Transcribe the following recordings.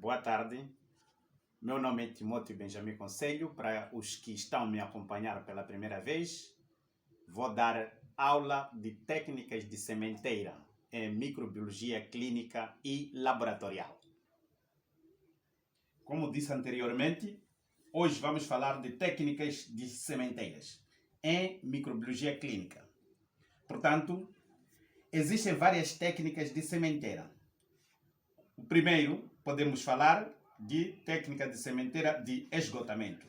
Boa tarde. Meu nome é Timóteo Benjamin Conselho. Para os que estão me acompanhar pela primeira vez, vou dar aula de técnicas de sementeira em microbiologia clínica e laboratorial. Como disse anteriormente, hoje vamos falar de técnicas de sementeiras em microbiologia clínica. Portanto, existem várias técnicas de sementeira. O primeiro, podemos falar de técnica de sementeira de esgotamento.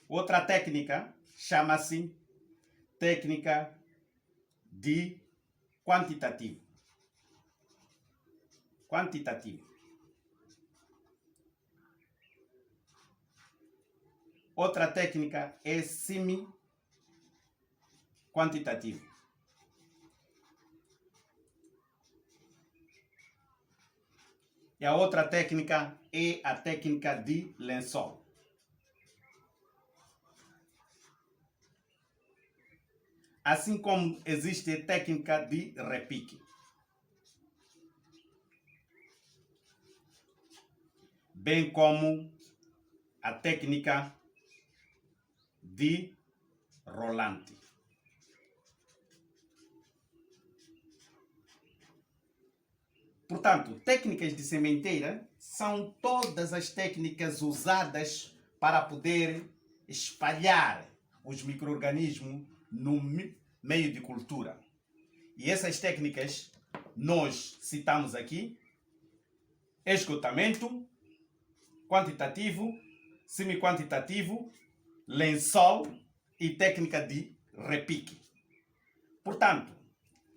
Outra técnica chama-se técnica de quantitativo. Outra técnica é semi-quantitativo. E a outra técnica é a técnica de lençol. Assim como existe a técnica de repique. Bem como a técnica de rolante. Portanto, técnicas de sementeira são todas as técnicas usadas para poder espalhar os micro-organismos no meio de cultura. E essas técnicas nós citamos aqui: esgotamento, quantitativo, semi-quantitativo, lençol e técnica de repique. Portanto,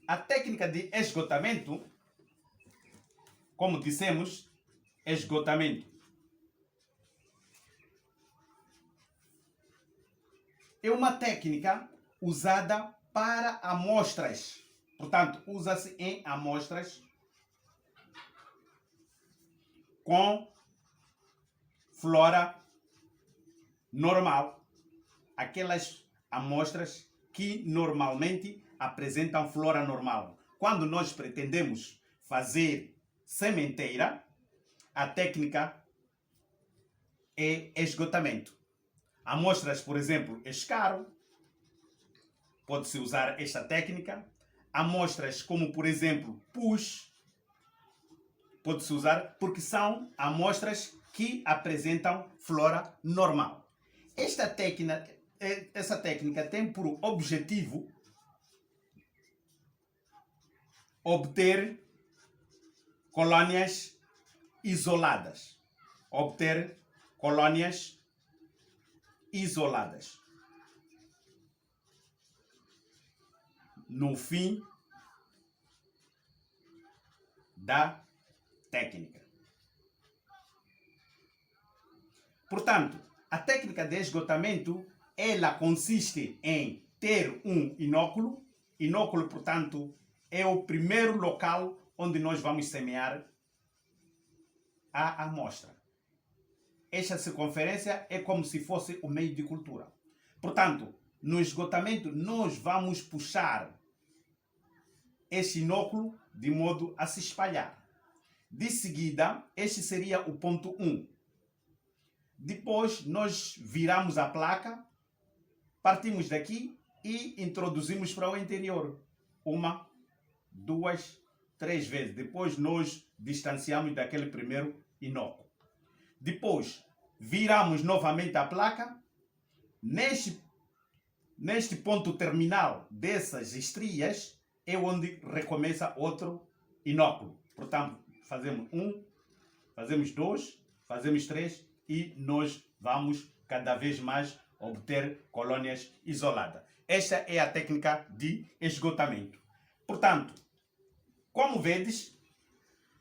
a técnica de esgotamento, como dissemos, esgotamento é uma técnica usada para amostras. Portanto, usa-se em amostras com flora normal. Aquelas amostras que normalmente apresentam flora normal. Quando nós pretendemos fazer sementeira, a técnica é esgotamento. Amostras, por exemplo, escaro, pode-se usar esta técnica. Amostras como, por exemplo, pus, pode-se usar porque são amostras que apresentam flora normal. Essa técnica tem por objetivo obter colônias isoladas. No fim da técnica. Portanto, a técnica de esgotamento, ela consiste em ter um inóculo. Inóculo, portanto, é o primeiro local onde nós vamos semear a amostra. Esta circunferência é como se fosse o meio de cultura. Portanto, no esgotamento, nós vamos puxar este inóculo de modo a se espalhar. De seguida, este seria o ponto 1. Depois, nós viramos a placa, partimos daqui e introduzimos para o interior. 1, 2, 3 vezes. Depois, nós distanciamos daquele primeiro inóculo. Depois, viramos novamente a placa. Neste ponto terminal dessas estrias é onde recomeça outro inóculo. Portanto, fazemos 1, fazemos 2, fazemos 3 e nós vamos cada vez mais obter colônias isoladas. Esta é a técnica de esgotamento. Portanto, como vedes,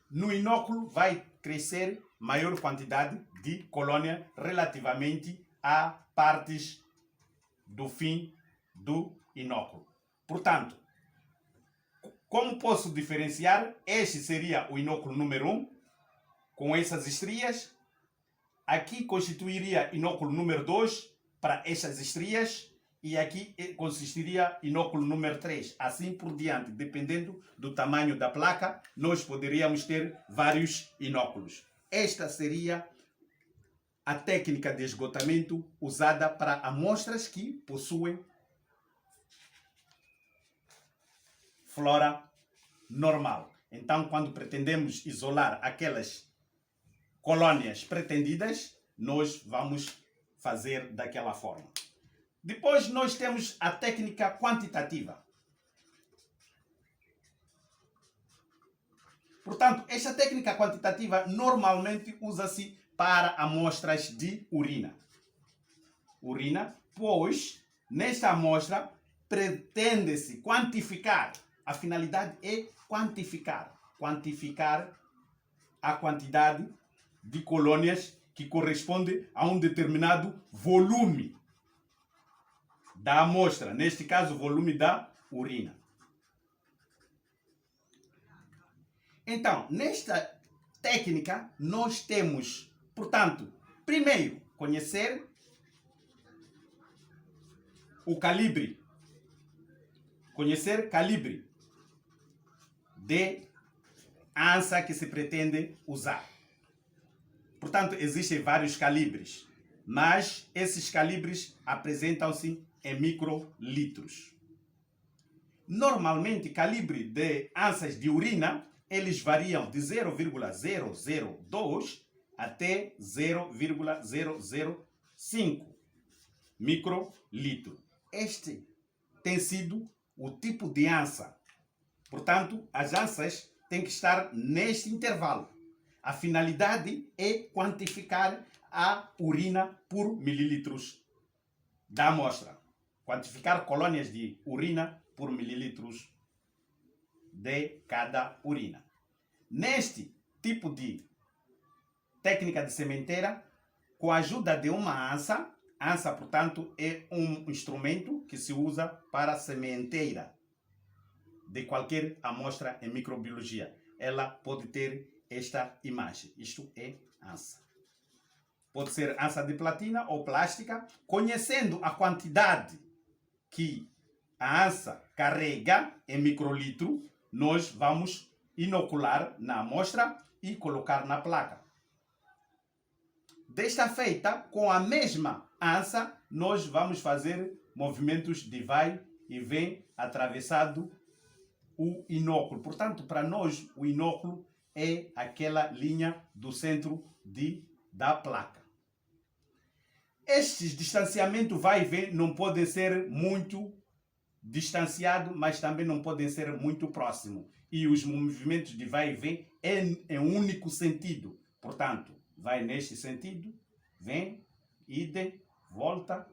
no inóculo vai crescer maior quantidade de colônia relativamente a partes do fim do inóculo. Portanto, como posso diferenciar? Este seria o inóculo número 1, com essas estrias. Aqui constituiria inóculo número 2 para estas estrias e aqui consistiria inóculo número 3. Assim por diante, dependendo do tamanho da placa, nós poderíamos ter vários inóculos. Esta seria a técnica de esgotamento usada para amostras que possuem flora normal. Então, quando pretendemos isolar aquelas colônias pretendidas, nós vamos fazer daquela forma. Depois nós temos a técnica quantitativa. Portanto, esta técnica quantitativa normalmente usa-se para amostras de urina. Pois nesta amostra pretende-se quantificar. A finalidade é quantificar a quantidade de colônias que corresponde a um determinado volume da amostra, neste caso, o volume da urina. Então, nesta técnica, nós temos, portanto, primeiro, conhecer o calibre. Conhecer calibre de ANSA que se pretende usar. Portanto, existem vários calibres, mas esses calibres apresentam-se em microlitros. Normalmente, calibre de ANSAs de urina, eles variam de 0,002 até 0,005 microlitro. Este tem sido o tipo de ANSA. Portanto, as ANSAs têm que estar neste intervalo. A finalidade é quantificar a urina por mililitros da amostra. Quantificar colônias de urina por mililitros de cada urina. Neste tipo de técnica de sementeira, com a ajuda de uma ANSA, ANSA, portanto, é um instrumento que se usa para a sementeira de qualquer amostra em microbiologia. Ela pode ter esta imagem. Isto é ANSA. Pode ser ANSA de platina ou plástica. Conhecendo a quantidade que a ANSA carrega em microlitro, nós vamos inocular na amostra e colocar na placa. Desta feita, com a mesma ANSA, nós vamos fazer movimentos de vai e vem atravessado o inóculo. Portanto, para nós, o inóculo é aquela linha do centro da placa. Estes distanciamentos vai e vem não podem ser muito distanciados, mas também não podem ser muito próximos. E os movimentos de vai e vem é em um único sentido. Portanto, vai neste sentido, vem, ide, volta,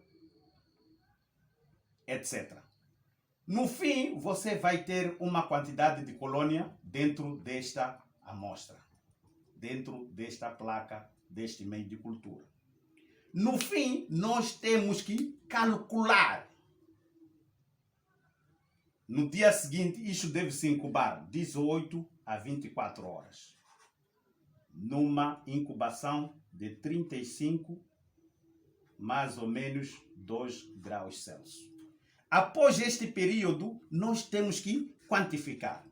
etc. No fim, você vai ter uma quantidade de colônia dentro desta amostra, dentro desta placa, deste meio de cultura. No fim, nós temos que calcular. No dia seguinte, isto deve se incubar 18 a 24 horas. Numa incubação de 35, mais ou menos 2 graus Celsius. Após este período, nós temos que quantificar.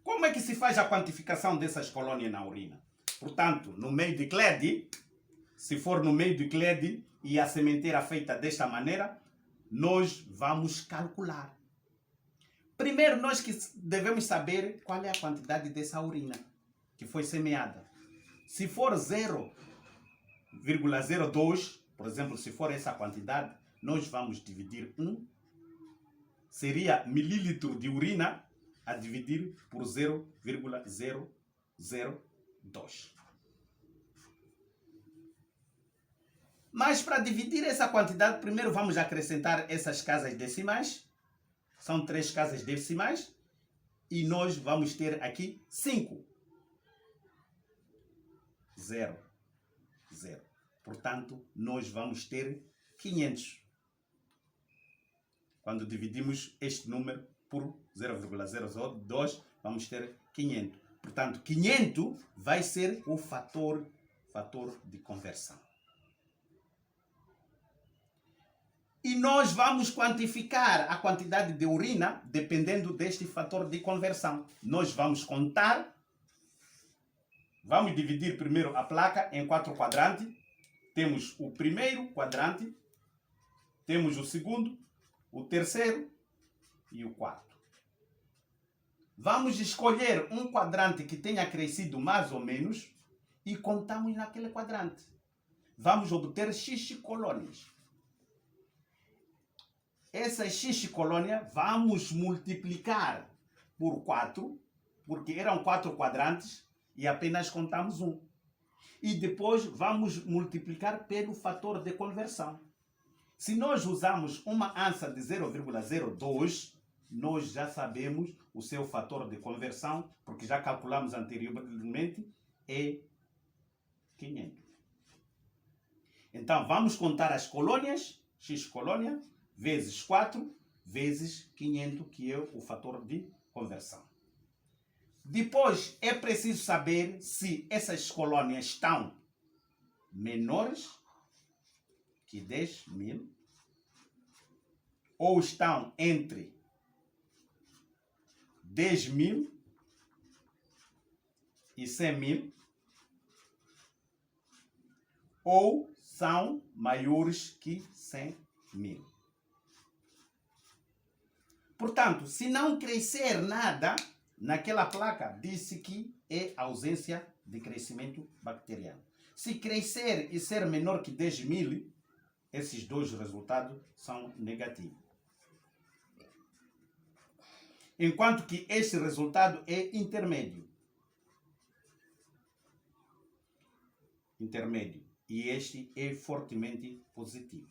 Como é que se faz a quantificação dessas colônias na urina? Portanto, no meio de CLED, se for no meio de CLED e a sementeira feita desta maneira, nós vamos calcular. Primeiro, nós que devemos saber qual é a quantidade dessa urina que foi semeada. Se for 0,02, por exemplo, se for essa quantidade, nós vamos dividir 1. Seria mililitro de urina a dividir por 0,002. Mas para dividir essa quantidade, primeiro vamos acrescentar essas casas decimais. São 3 casas decimais. E nós vamos ter aqui 5. 0, 0. Portanto, nós vamos ter 500. Quando dividimos este número por 0,002, vamos ter 500. Portanto, 500 vai ser o fator de conversão. E nós vamos quantificar a quantidade de urina dependendo deste fator de conversão. Nós vamos contar, vamos dividir primeiro a placa em 4 quadrantes. Temos o primeiro quadrante, temos o segundo, o terceiro e o quarto. Vamos escolher um quadrante que tenha crescido mais ou menos e contamos naquele quadrante. Vamos obter X colônias. Essas X colônias vamos multiplicar por 4, porque eram 4 quadrantes e apenas contamos um. E depois vamos multiplicar pelo fator de conversão. Se nós usamos uma ANSA de 0,02, nós já sabemos o seu fator de conversão, porque já calculamos anteriormente, é 500. Então, vamos contar as colônias, X colônia, vezes 4, vezes 500, que é o fator de conversão. Depois, é preciso saber se essas colônias estão menores que 10.000 ou estão entre 10.000 e 100.000 ou são maiores que 100.000. Portanto, se não crescer nada naquela placa, disse que é ausência de crescimento bacteriano. Se crescer e ser menor que 10.000, esses dois resultados são negativos. Enquanto que este resultado é intermédio. E este é fortemente positivo.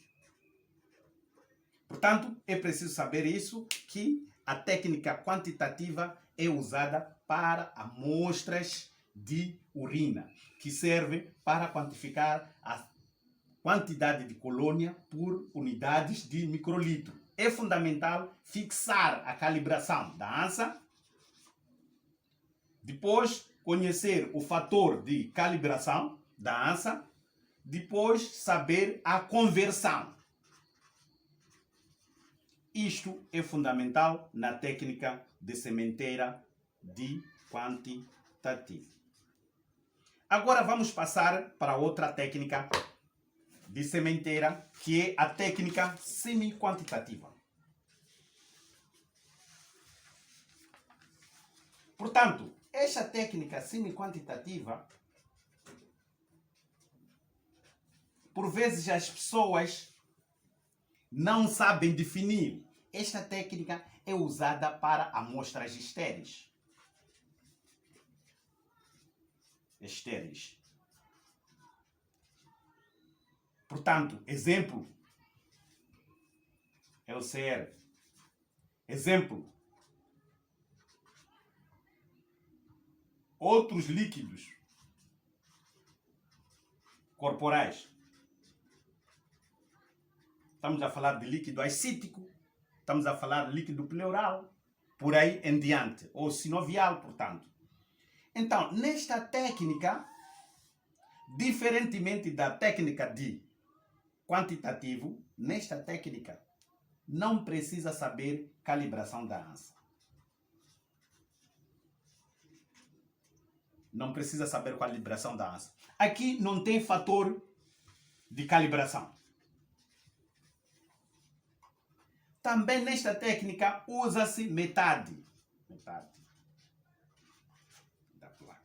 Portanto, é preciso saber isso, que a técnica quantitativa é usada para amostras de urina, que serve para quantificar a quantidade de colônia por unidades de microlitro. É fundamental fixar a calibração da ANSA, depois conhecer o fator de calibração da ANSA, depois saber a conversão. Isto é fundamental na técnica de sementeira de quantitativo. Agora vamos passar para outra técnica de sementeira, que é a técnica semi-quantitativa. Portanto, esta técnica semi-quantitativa, por vezes as pessoas não sabem definir. Esta técnica é usada para amostras estéreis. Portanto, exemplo, LCR. Exemplo, outros líquidos corporais. Estamos a falar de líquido ascítico, estamos a falar de líquido pleural, por aí em diante, ou sinovial, portanto. Então, nesta técnica, diferentemente da técnica de quantitativo, nesta técnica não precisa saber calibração da ANSA. Não precisa saber calibração da ANSA. Aqui não tem fator de calibração. Também nesta técnica usa-se metade da placa.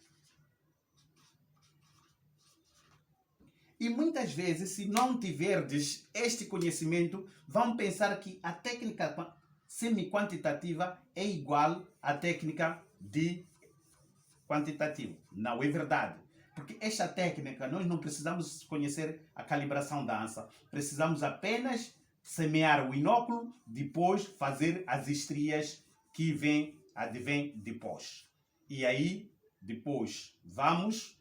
E muitas vezes, se não tiverdes este conhecimento, vão pensar que a técnica semi-quantitativa é igual à técnica de quantitativo. Não é verdade. Porque esta técnica, nós não precisamos conhecer a calibração da ANSA. Precisamos apenas semear o inóculo, depois fazer as estrias que advêm depois. E aí, depois, vamos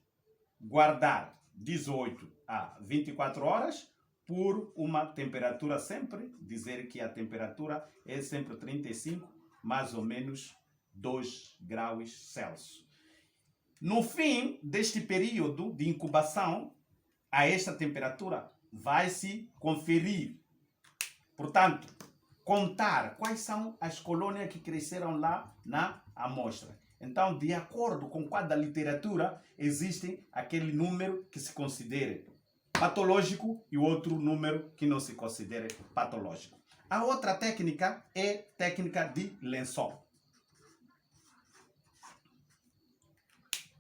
guardar 18 a 24 horas por uma temperatura, sempre dizer que a temperatura é sempre 35, mais ou menos 2 graus Celsius. No fim deste período de incubação, a esta temperatura vai se conferir Portanto, contar quais são as colônias que cresceram lá na amostra. Então, de acordo com cada literatura, existe aquele número que se considera patológico e outro número que não se considera patológico. A outra técnica é técnica de lençol.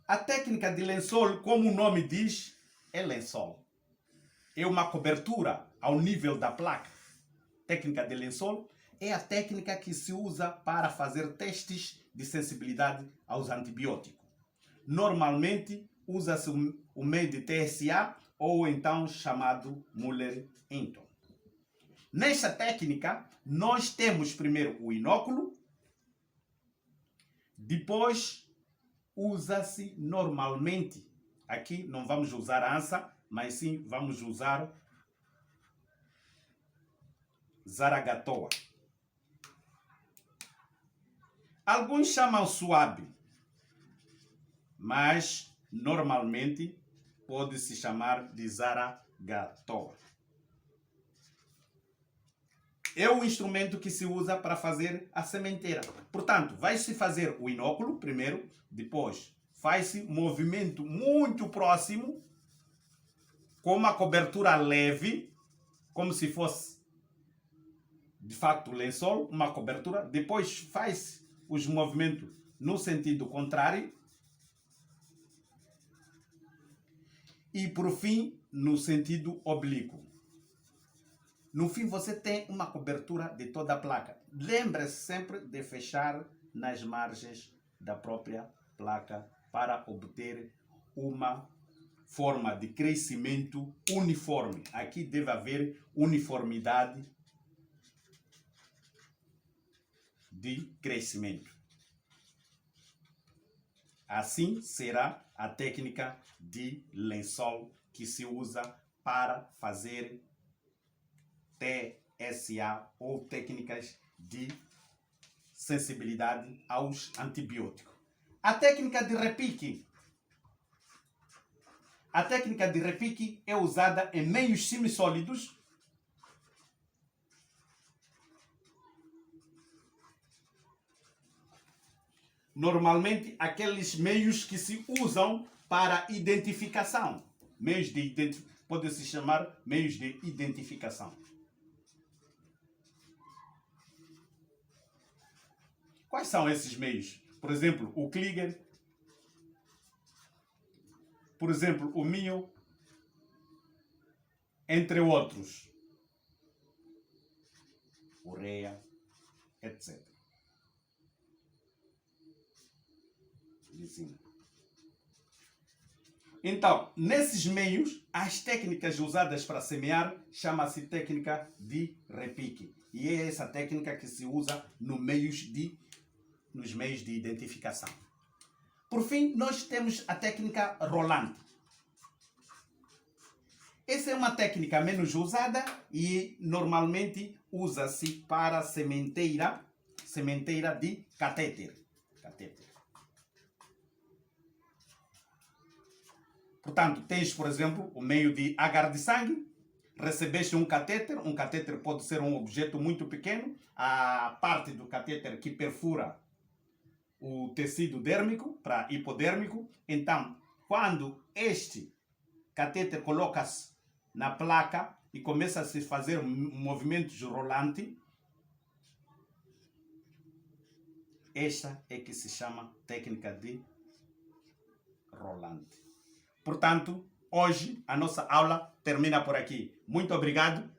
A técnica de lençol, como o nome diz, é lençol. É uma cobertura ao nível da placa. Técnica de lençol é a técnica que se usa para fazer testes de sensibilidade aos antibióticos. Normalmente, usa-se o meio de TSA ou então chamado Muller-Hinton. Nesta técnica, nós temos primeiro o inóculo, depois usa-se normalmente, aqui não vamos usar ANSA, mas sim vamos usar Zaragatoa. Alguns chamam suave, mas normalmente pode se chamar de Zaragatoa. É o instrumento que se usa para fazer a sementeira. Portanto, vai-se fazer o inóculo primeiro, depois faz-se movimento muito próximo, com uma cobertura leve, como se fosse de fato lençol, uma cobertura. Depois faz os movimentos no sentido contrário. E por fim, no sentido oblíquo. No fim, você tem uma cobertura de toda a placa. Lembre-se sempre de fechar nas margens da própria placa para obter uma forma de crescimento uniforme. Aqui deve haver uniformidade de crescimento. Assim será a técnica de lençol que se usa para fazer TSA ou técnicas de sensibilidade aos antibióticos. A técnica de repique. A técnica de repique é usada em meios semissólidos normalmente aqueles meios que se usam para identificação. Pode-se chamar meios de identificação. Quais são esses meios? Por exemplo, o Kliger. Por exemplo, o Mio. Entre outros. Ureia, etc. Então, nesses meios, as técnicas usadas para semear chama-se técnica de repique. E é essa técnica que se usa nos meios de identificação. Por fim, nós temos a técnica rolante. Essa é uma técnica menos usada e normalmente usa-se para sementeira de catéter. Portanto, tens, por exemplo, o meio de agar de sangue, recebeste um catéter pode ser um objeto muito pequeno, a parte do catéter que perfura o tecido dérmico para hipodérmico. Então, quando este catéter coloca-se na placa e começa a se fazer movimentos rolantes, esta é que se chama técnica de rolante. Portanto, hoje a nossa aula termina por aqui. Muito obrigado